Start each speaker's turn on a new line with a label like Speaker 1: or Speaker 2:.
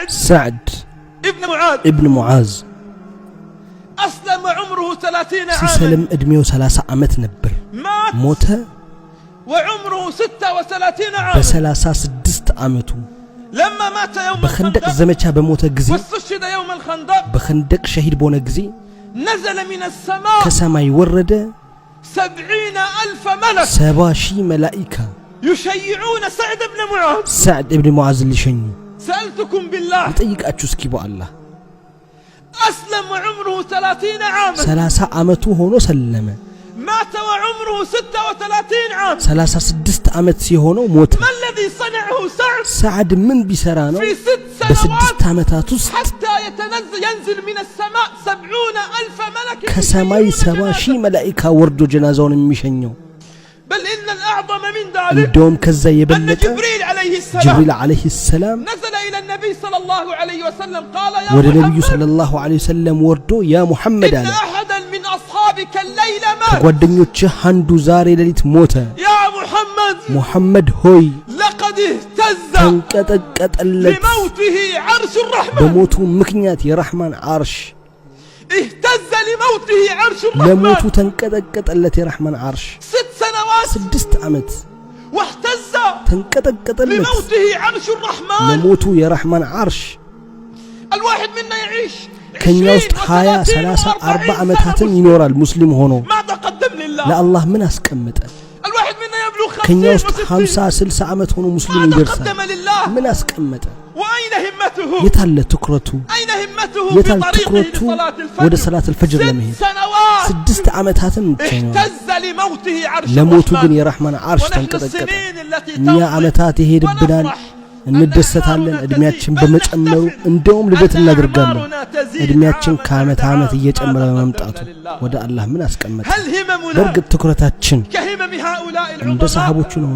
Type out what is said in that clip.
Speaker 1: سعد ابن معاذ
Speaker 2: أسلم عمره 30 عاما
Speaker 1: سلم ادميو 30 عمت نبر موت
Speaker 2: وعمره 36 عاما
Speaker 1: ب36 عمتو
Speaker 2: لما مات يوم
Speaker 1: بخندق زمچا بموت غزي
Speaker 2: واستشهد يوم الخندق
Speaker 1: بخندق شهيد بونه غزي
Speaker 2: نزل من السماء
Speaker 1: كسماي ورد
Speaker 2: 70,000 ملك
Speaker 1: 70,000 ملائكة
Speaker 2: يشيعون سعد بن معاذ
Speaker 1: سعد ابن معاذ اللي شنو
Speaker 2: سألتكم بالله
Speaker 1: يطيقاچو اسكي بو الله
Speaker 2: أسلم وعمره 30 عاما
Speaker 1: 30 عمتو هونو سلمه
Speaker 2: مات وعمره 36 عام
Speaker 1: 36 عمت سيهونو موت
Speaker 2: ما الذي صنعه
Speaker 1: سعد من بيسرانو
Speaker 2: في 6
Speaker 1: سنوات عمتات
Speaker 2: حتى ينزل من السماء 70,000 ملك
Speaker 1: كسماي 70,000 ملائكة وردو جنازون ميشنيو
Speaker 2: بل إن الأعظم من ذلك
Speaker 1: دوم كذا يبلغ
Speaker 2: جبريل عليه السلام نزل إلى النبي صلى الله عليه وسلم قال يا محمد
Speaker 1: والنبي صلى الله عليه وسلم وردو يا محمد
Speaker 2: إن أحدا من أصحابك الليلة مات
Speaker 1: كጓደኞች አንዱ ዛሬ ሌሊት ሞተ
Speaker 2: يا
Speaker 1: محمد ሆይ
Speaker 2: لقد اهتز
Speaker 1: ተንቀጠቀጠለት
Speaker 2: لموته عرش الرحمن
Speaker 1: በሞቱ ምክንያት የረህማን አርሽ
Speaker 2: اهتز لموته عرش الرحمن
Speaker 1: ለሞቱ ተንቀጠቀጠለት የረህማን አርሽ
Speaker 2: 6 سنوات
Speaker 1: 6 ዓመት
Speaker 2: واهتز
Speaker 1: تنقطقطلت
Speaker 2: لموته عرش الرحمن
Speaker 1: لموت يا رحمن عرش
Speaker 2: الواحد منا يعيش
Speaker 1: كن يوست 20 30 40 عمتاتن ينورال مسلم هونو
Speaker 2: ماذا قدم لله
Speaker 1: لا الله من اسقمطه
Speaker 2: الواحد منا يبلغ 50
Speaker 1: كن يوست 50 60 عمت هونو مسلم يدرسال
Speaker 2: قدم لله
Speaker 1: من اسقمطه
Speaker 2: واين همته
Speaker 1: يتال تكرته
Speaker 2: اين همته
Speaker 1: يتال تكرته وده صلاه الفجر لمهي 6 عمتاتن
Speaker 2: اهتز لموته عرش
Speaker 1: لموت ግን የረህማን አርሽ ተንቀጠቀጠ እኛ ዓመታት ይሄድብናል እንደሰታለን እድሜያችን በመጨመሩ እንደውም ልደት እናደርጋለን እድሜያችን ከዓመት ዓመት እየጨመረ በመምጣቱ ወደ አላህ ምን አስቀመጠ በርግጥ ትኩረታችን እንደ ሰሃቦቹ ነው